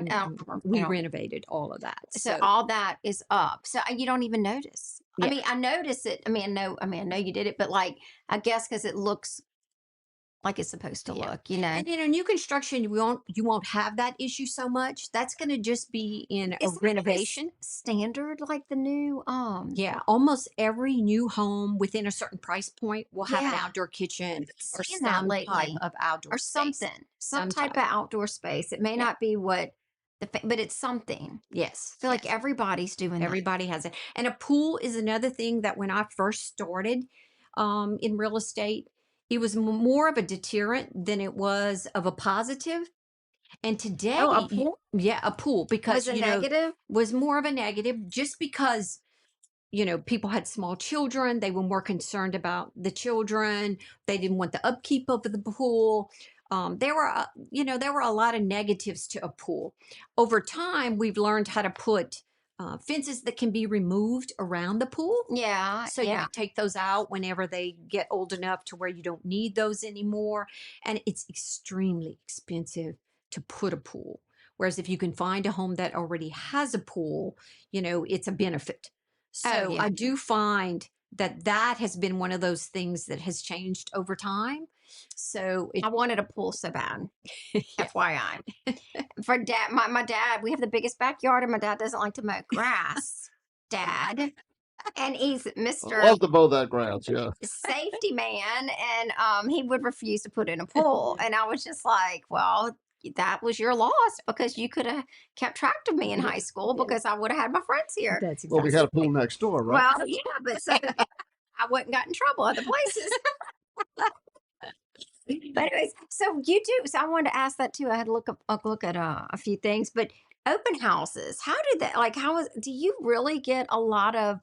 we don't. renovated all of that. So So, all that is up. So you don't even notice. I yeah. mean, I notice it. I mean, I know. I mean, I know you did it, but like, I guess because it looks like it's supposed to Yeah. look. You know. And in a new construction, you won't have that issue so much. That's going to just be in a Is that really renovation. standard? Like the new. Yeah, almost every new home within a certain price point will have an Yeah. outdoor kitchen or Seeing that some type lately, of outdoor or space. something, some Some type type. of outdoor space. It may Yeah. not be what but it's something. Yes. I feel like Yes. everybody's doing that. Everybody has it. And a pool is another thing that when I first started in real estate, it was more of a deterrent than it was of a positive. And today, Oh, a pool yeah, a pool was because, a negative? was more of a negative just because people had small children. They were more concerned about the children. They didn't want the upkeep of the pool. There were a lot of negatives to a pool. Over time, we've learned how to put fences that can be removed around the pool. Yeah, So you yeah. can take those out whenever they get old enough to where you don't need those anymore. And it's extremely expensive to put a pool. Whereas if you can find a home that already has a pool, it's a benefit. Oh, So yeah. I do find that has been one of those things that has changed over time. So I wanted a pool so bad. yeah, FYI. For dad, my dad, we have the biggest backyard, and my dad doesn't like to mow grass. Dad. and he's Mr. Love the Bothac grounds, yeah. Safety man, and he would refuse to put in a pool. And I was just like, well, that was your loss because you could have kept track of me in high school because I would have had my friends here. That's Well, we exactly had a pool right. next door, right? Well, yeah, but so I wouldn't got in trouble other places. But anyways, so you do. So I wanted to ask that too. I had to look at a few things, but open houses. How did that? Like, how is? Do you really get a lot of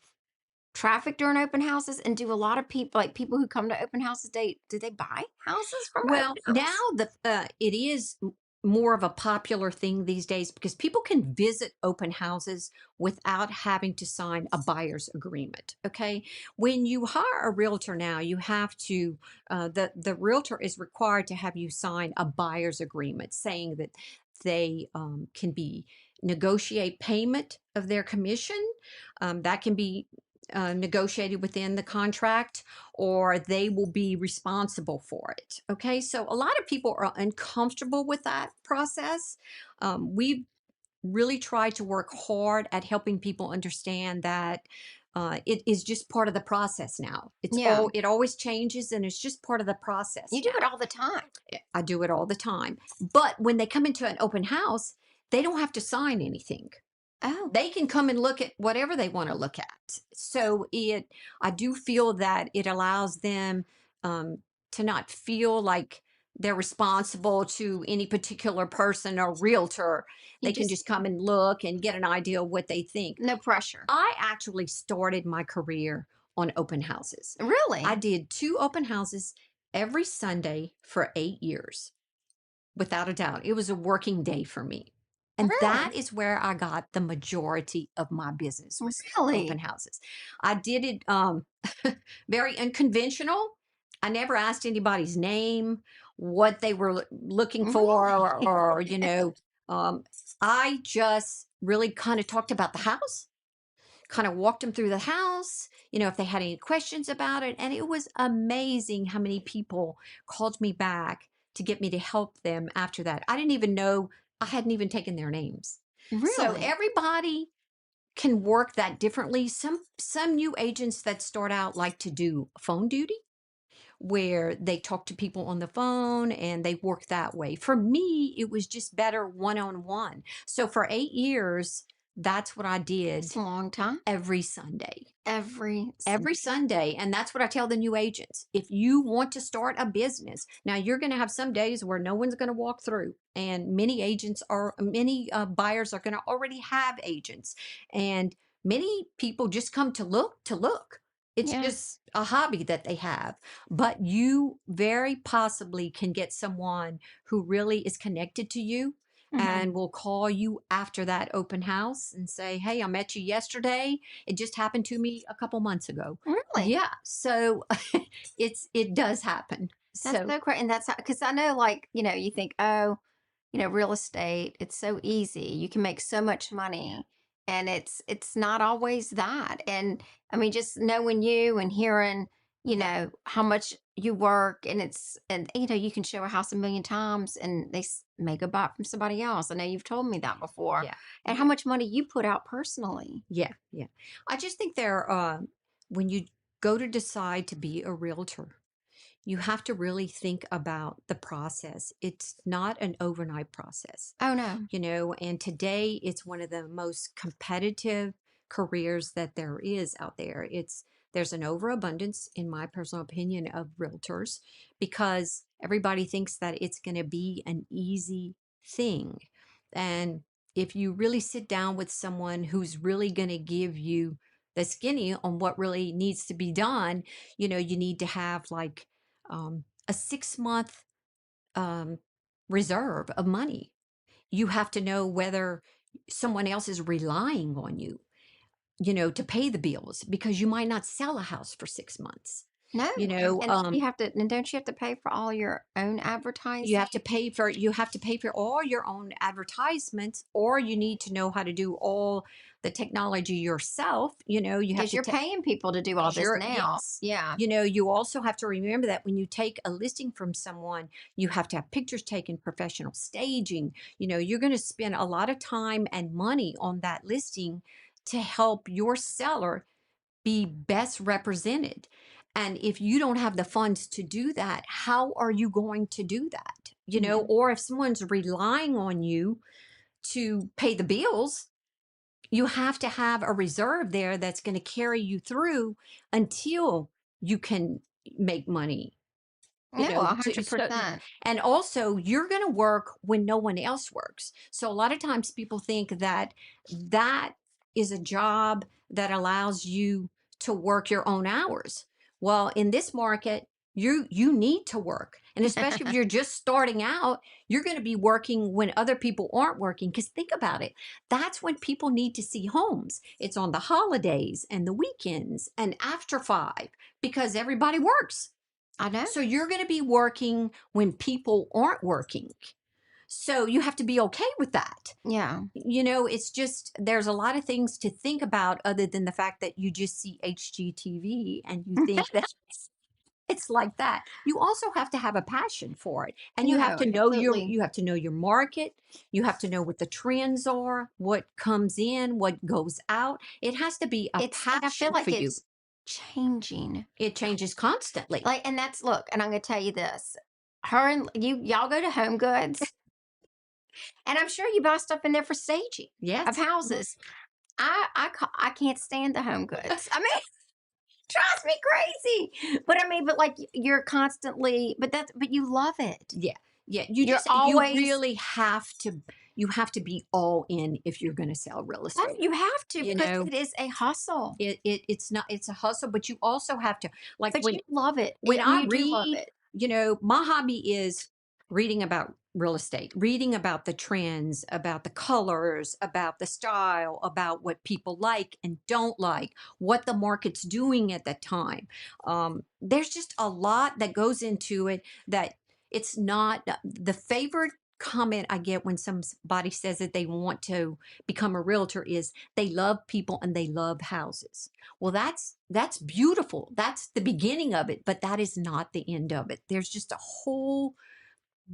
traffic during open houses? And do a lot of people, like people who come to open houses, do they buy houses from an Well, open now house? it is more of a popular thing these days because people can visit open houses without having to sign a buyer's agreement. Okay, when you hire a realtor now, you have to the realtor is required to have you sign a buyer's agreement saying that they can be negotiate payment of their commission. That can be negotiated within the contract, or they will be responsible for it. Okay, so a lot of people are uncomfortable with that process. We've really tried to work hard at helping people understand that it is just part of the process now. Yeah, It always changes, and it's just part of the process you do it now. all the time. I do it all the time. But when they come into an open house, they don't have to sign anything. Oh, They can come and look at whatever they want to look at. So I do feel that it allows them um, to not feel like they're responsible to any particular person or realtor. you They can just just come and look and get an idea of what they think. no pressure. I actually started my career on open houses. I Really, did 2 open houses every Sunday for 8 years. Without a doubt, it was a working day for me. And that really, is where I got the majority of my business was open really. houses. I did it very unconventional. I never asked anybody's name, what they were looking for, Really? or um, I just really kind of talked about the house, kind of walked them through the house, if they had any questions about it. And it was amazing how many people called me back to get me to help them after that. I didn't even know, I hadn't even taken their names. So Really? everybody can work that differently. Some new agents that start out like to do phone duty where they talk to people on the phone and they work that way. For me, it was just better one on one. So for 8 years, that's what I It's did a long time. every Sunday. Every Every Sunday. Sunday. And that's what I tell the new agents. If you want to start a business, now you're going to have some days where no one's going to walk through. And many buyers are going to already have agents. And many people just come to look. It's Yeah. just a hobby that they have. But you very possibly can get someone who really is connected to you Hmm. and will call you after that open house and say, "Hey, I met you yesterday. It just happened to me a couple months ago." Really? Yeah, so it does happen. That's So so great. And that's because I know, like, you think, oh, real estate, it's so easy. You can make so much money. And it's not always that. And I mean, just knowing you and hearing, how much you work and you can show a house a million times and may go buy it from somebody else. I know you've told me that before. yeah, And how yeah, much money you put out personally. yeah, yeah. I just think when you go to decide to be a realtor, you have to really think about the process. It's not an overnight process. Oh no. And today it's one of the most competitive careers that there is out there. There's an overabundance, in my personal opinion, of realtors because everybody thinks that it's going to be an easy thing. And if you really sit down with someone who's really going to give you the skinny on what really needs to be done, you need to have like a 6 month um, reserve of money. You have to know whether someone else is relying on you, to pay the bills because you might not sell a house for 6 months. No. You And, know, and um, you have to, and don't you have to pay for all your own advertising? you have to pay for all your own advertisements, or you need to know how to do all the technology yourself. You have Because to you're paying people to do all because this you're now. yes. Yeah. You also have to remember that when you take a listing from someone, you have to have pictures taken, professional staging. You're going to spend a lot of time and money on that listing to help your seller be best represented. And if you don't have the funds to do that, how are you going to do that? You know, Yeah. or if someone's relying on you to pay the bills, you have to have a reserve there that's going to carry you through until you can make money, you No, know, to, so, 100%. and also you're going to work when no one else works. So a lot of times people think that that is a job that allows you to work your own hours. Well, in this market, you need to work. And especially if you're just starting out, you're going to be working when other people aren't working. Because think about it, that's when people need to see homes. It's on the holidays and the weekends and after 5 because everybody works. I know. So you're going to be working when people aren't working. So you have to be okay with that. Yeah. You know, it's just there's a lot of things to think about other than the fact that you just see HGTV and you think that it's like that. You also have to have a passion for it. And you have No, to know absolutely. your market. You have to know what the trends are, what comes in, what goes out. It has to be a And I feel passion for like you. it's changing. It changes constantly. Like, and that's, look, and I'm going to tell you this. Her and y'all go to Home Goods, and I'm sure you buy stuff in there for staging of Yes. houses. I can't stand the Home Goods. I mean, drives me crazy. But I mean, but like you're constantly, but you love it. Yeah. Yeah. You're You always, really have to be all in if you're going to sell real oh, estate. you have to, You because know, it is a hustle. it's not, it's a hustle, but you also have to, like, But you love it. when And I you do love read, it. you know, my hobby is reading about real estate, reading about the trends, about the colors, about the style, about what people like and don't like, what the market's doing at that time. There's just a lot that goes into it that it's not the favorite comment I get when somebody says that they want to become a realtor is they love people and they love houses. Well, that's beautiful. That's the beginning of it, but that is not the end of it. There's just a whole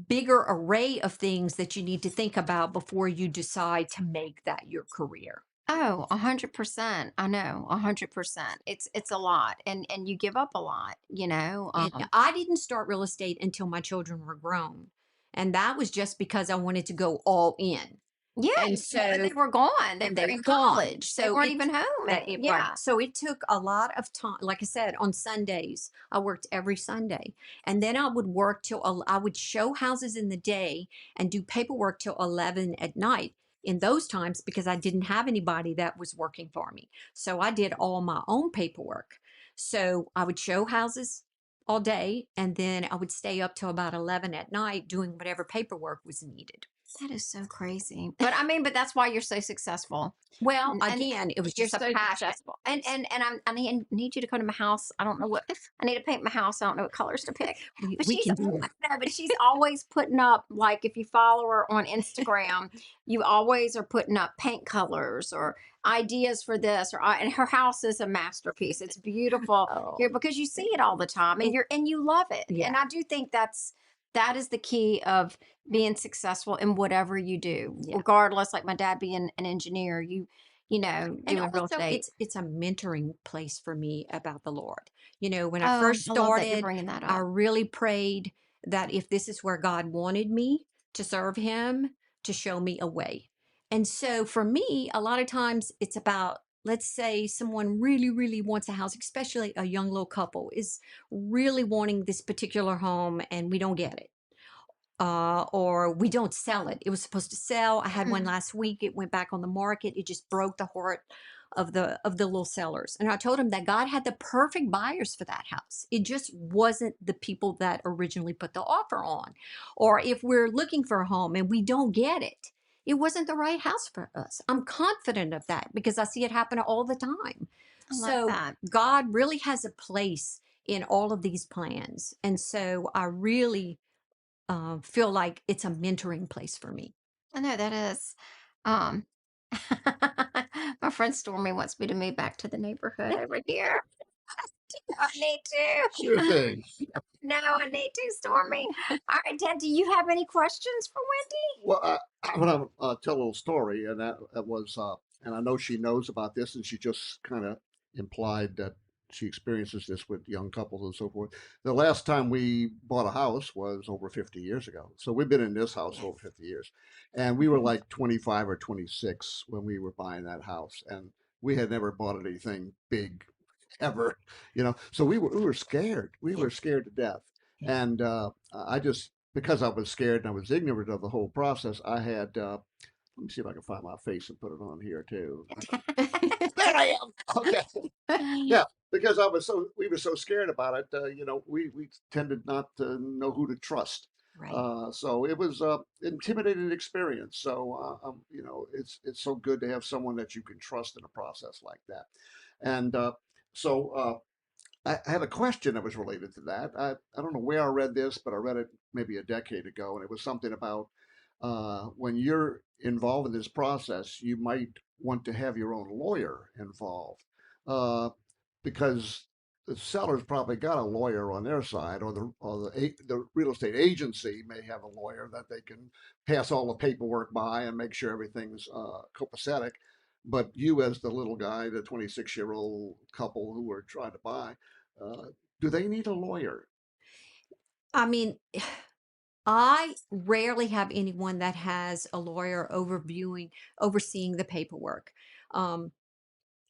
bigger array of things that you need to think about before you decide to make that your career. Oh, 100%. I know, 100%. It's a lot, and you give up a lot, you know. And I didn't start real estate until my children were grown. And that was just because I wanted to go all in. Yeah, And they so were gone. They and were they were in gone. college. They So weren't it even home, and right. yeah. So it took a lot of time. Like I said, on Sundays, I worked every Sunday, and then I would work till I would show houses in the day and do paperwork till 11 at night. In those times, because I didn't have anybody that was working for me, so I did all my own paperwork. So I would show houses all day, and then I would stay up till about 11 at night doing whatever paperwork was needed. That is so crazy. But I mean, but that's why you're so successful. Well, And again, it was you're just a so passion. successful. I need you to come to my house. I don't know what I need to paint my house. I don't know what colors to pick. But We she's can do that. no, but she's always putting up, like, if you follow her on Instagram, you always are putting up paint colors or ideas for this and her house is a masterpiece. It's beautiful. Oh, Here because you see thank it all the time, and it, you love it. yeah. And I do think that is the key of being successful in whatever you do, Yeah. regardless. Like my dad being an engineer, you know, And doing real also estate. it's a mentoring place for me about the Lord. You know, when I Oh, first I love that you're started, bringing that I up. really prayed that if this is where God wanted me to serve him, to show me a way. And so for me, a lot of times it's about, let's say someone really, really wants a house, especially a young little couple is really wanting this particular home and we don't get it, or we don't sell it. It was supposed to sell. I had one Mhm. last week. It went back on the market. It just broke the heart of the little sellers. And I told him that God had the perfect buyers for that house. It just wasn't the people that originally put the offer on. Or if we're looking for a home and we don't get it, it wasn't the right house for us. I'm confident of that because I see it happen all the time. I love So that. God really has a place in all of these plans. And so I really feel like it's a mentoring place for me. I know that is. Um, my friend Stormy wants me to move back to the neighborhood over here. I need Sure to. thing. No, I need to, Stormy. All right, Ted, do you have any questions for Well, I want to tell a little story, and that was, and I know she knows about this, and she just kind of implied that she experiences this with young couples and so forth. The last time we bought a house was over 50 years ago. So we've been in this house over 50 years. And we were like 25 or 26 when we were buying that house. And we had never bought anything big ever, you know. So we were scared. We Yeah. were scared to death. Yeah. And I just, because I was scared and I was ignorant of the whole process, I had, let me see if I can find my face and put it on here too. There I am. Okay. Yeah, because we were so scared about it. You know, we tended not to know who to trust. Right. So it was intimidating experience. So you know, it's so good to have someone that you can trust in a process like that. And so I had a question that was related to that. I don't know where I read this, but I read it maybe a decade ago, and it was something about when you're involved in this process, you might want to have your own lawyer involved uh, because the seller's probably got a lawyer on their side, or the real estate agency may have a lawyer that they can pass all the paperwork by and make sure everything's copacetic. But you, as the little guy, the 26-year-old couple who are trying to buy, uh, do they need a lawyer? I mean, I rarely have anyone that has a lawyer overseeing the paperwork. Um,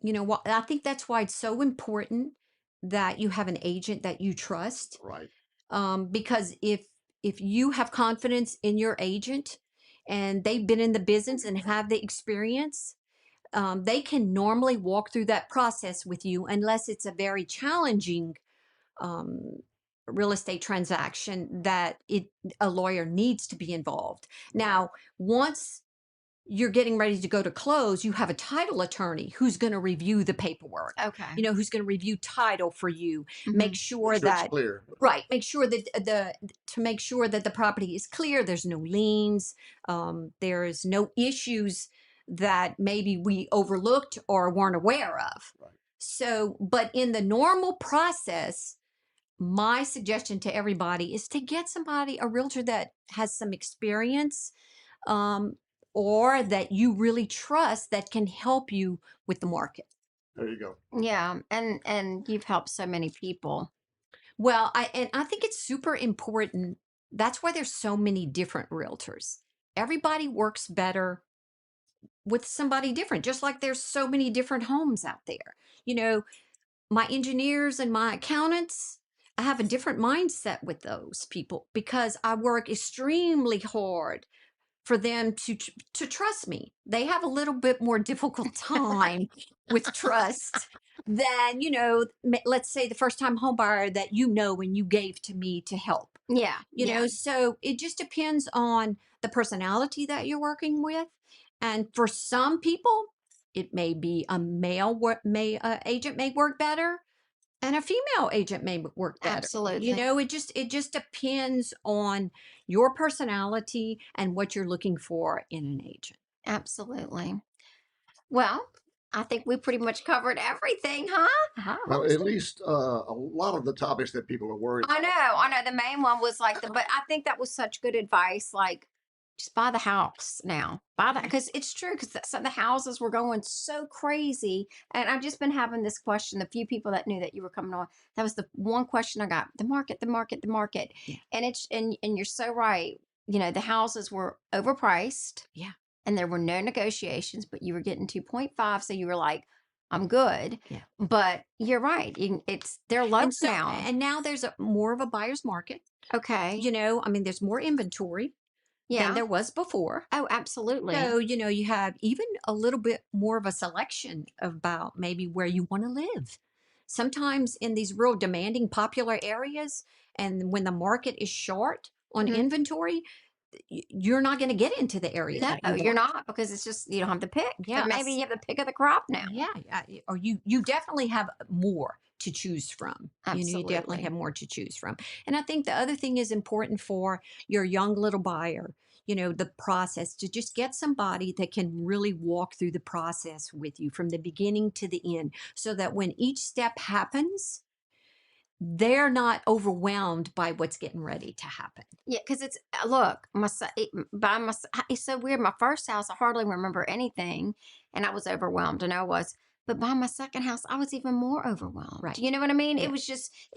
you know what? I think that's why it's so important that you have an agent that you trust. Right. Because if you have confidence in your agent and they've been in the business and have the experience, they can normally walk through that process with you unless it's a very challenging um, real estate transaction that a lawyer needs to be involved. Now, once you're getting ready to go to close, you have a title attorney who's going to review the paperwork, Okay. who's going to review title for you, make Hmm. sure Make sure it's that, clear. right, make sure that to make sure that the property is clear, there's no liens, there's no issues that maybe we overlooked or weren't aware of. Right. So, but in the normal process, my suggestion to everybody is to get somebody, a realtor that has some experience, um, or that you really trust that can help you with the market. There you go. Yeah, and you've helped so many people. Well, I think it's super important. That's why there's so many different realtors. Everybody works better with somebody different, just like there's so many different homes out there. You know, my engineers and my accountants, I have a different mindset with those people because I work extremely hard for them to trust me. They have a little bit more difficult time with trust than, let's say the first time home buyer that and you gave to me to help. Yeah, yeah, So it just depends on the personality that you're working with. And for some people, it may be a male agent may work better and a female agent may work better. absolutely, It just depends on your personality and what you're looking for in an agent. absolutely. Well, I think we pretty much covered everything, huh? I Well, hope at so. least a lot of the topics that people are worried I know, about. I know. The main one was like but I think that was such good advice. Like, just buy the house now. Buy that Yeah. because it's true. Because some of the houses were going so crazy, and I've just been having this question. The few people that knew that you were coming on, that was the one question I got. The market, the market, the market, Yeah. and and you're so right. You know, the houses were overpriced, Yeah. and there were no negotiations, but you were getting 2.5, so you were like, I'm good. Yeah. But you're right. They're low now. And now there's more of a buyer's market. Okay. I mean, there's more inventory than Yeah. there was before. Oh, absolutely. So, you have even a little bit more of a selection about maybe where you want to live. Sometimes in these real demanding popular areas, and when the market is short on Mhm. inventory, you're not going to get into the area No, that you you're want. not because it's just you don't have the pick. But Yeah, maybe you have the pick of the crop now. yeah, or you definitely have more to choose from. You definitely Absolutely. have more to choose from. And I think the other thing is important for your young little buyer, the process to just get somebody that can really walk through the process with you from the beginning to the end so that when each step happens, they're not overwhelmed by what's getting ready to happen. Yeah, because it's look, by my it's so weird. My first house, I hardly remember anything, and I was overwhelmed, and I was. But buying my second house, I was even more overwhelmed. Right. You know what I mean? Yeah. It's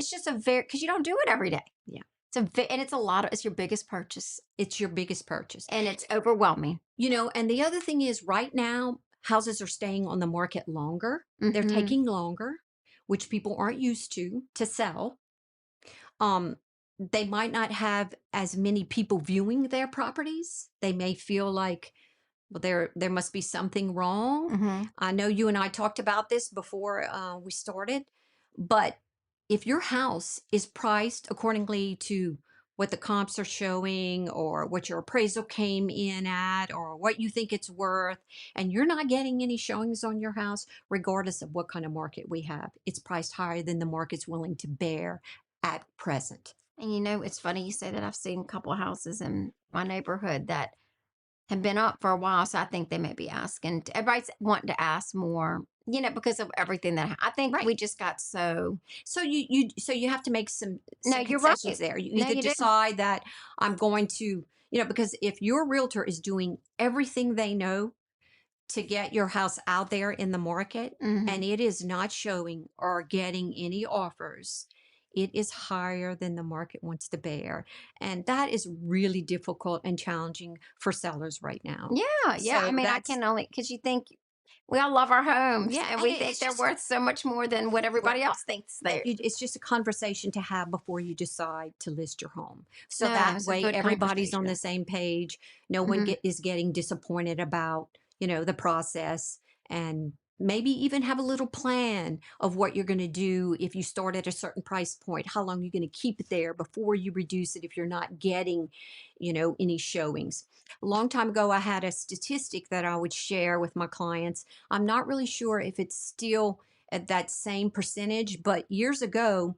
just a very, because you don't do it every day. Yeah. And it's a lot of, it's your biggest purchase It's your biggest purchase. and it's overwhelming. And the other thing is right now, houses are staying on the market longer. They're Mhm. taking longer, which people aren't used to sell. They might not have as many people viewing their properties. They may feel like, well, there must be something wrong. Mhm. I know you and I talked about this before we started, but if your house is priced accordingly to what the comps are showing or what your appraisal came in at or what you think it's worth, and you're not getting any showings on your house, regardless of what kind of market we have, it's priced higher than the market's willing to bear at present. And it's funny you say that. I've seen a couple of houses in my neighborhood that have been up for a while. So I think they may be asking, everybody's wanting to ask more, because of everything that I think Right. we just got so. So you have to make No, some you're concessions right. there. You No, either you do. decide that I'm going to, because if your realtor is doing everything they know to get your house out there in the market Mhm. and it is not showing or getting any offers, it is higher than the market wants to bear. And that is really difficult and challenging for sellers right now. Yeah, yeah. I So mean, I that's, can only, because you think we all love our homes yeah, and and we think it's they're just, worth so much more than what well, everybody else thinks they're. it's just a conversation to have before you decide to list your home. So No, that it's a way good everybody's on conversation. the same page. No one Mhm. is getting disappointed about, the process, and maybe even have a little plan of what you're going to do if you start at a certain price point, how long you're going to keep it there before you reduce it if you're not getting, any showings. A long time ago, I had a statistic that I would share with my clients. I'm not really sure if it's still at that same percentage, but years ago,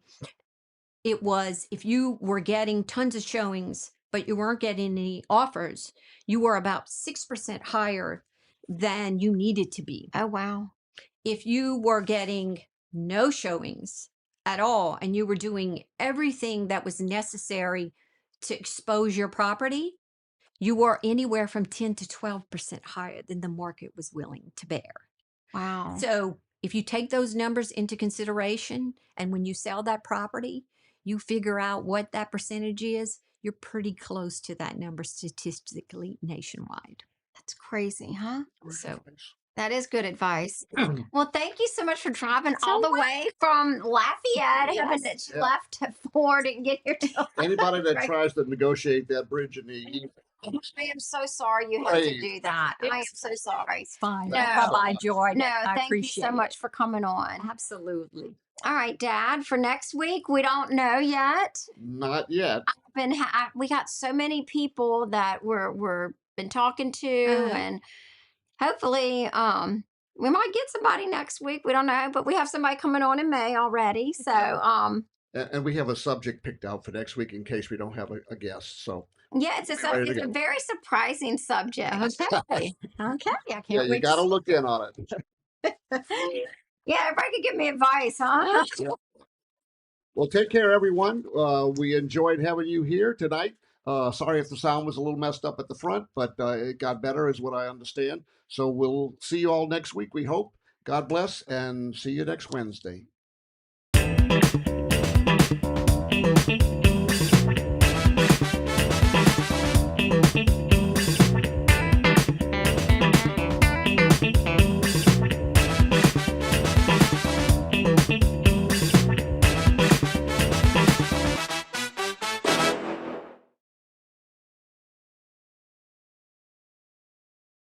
it was if you were getting tons of showings, but you weren't getting any offers, you were about 6% higher than you needed to be. Oh, wow. If you were getting no showings at all and you were doing everything that was necessary to expose your property, you were anywhere from 10 to 12% higher than the market was willing to bear. Wow. So if you take those numbers into consideration and when you sell that property, you figure out what that percentage is, you're pretty close to that number statistically nationwide. That's crazy, huh? Great So, advice. That is good advice. Well, thank you so much for driving so all the what? way from Lafayette, having Yes. that you Yeah. left to Ford and get here to Anybody that Right. tries to negotiate that bridge in the evening, I am so sorry you had to praise do that. I am It's, so sorry. it's fine. No, I enjoyed it. no, I thank you so appreciate it. much for coming on. Absolutely. All right, Dad, for next week, we don't know yet. not yet. We got so many people that we're been talking to, Uh-huh. and hopefully, we might get somebody next week. We don't know, but we have somebody coming on in May already. So, Okay. And we have a subject picked out for next week in case we don't have a guest. So yeah, we'll be ready to it's a go. very surprising subject. Okay. Okay. I Yeah, can't you wait got to to see. look in on it. Yeah, everybody could give me advice, huh? Well, take care, everyone. We enjoyed having you here tonight. Sorry if the sound was a little messed up at the front, but it got better, is what I understand. So we'll see you all next week, we hope. God bless, and see you next Wednesday.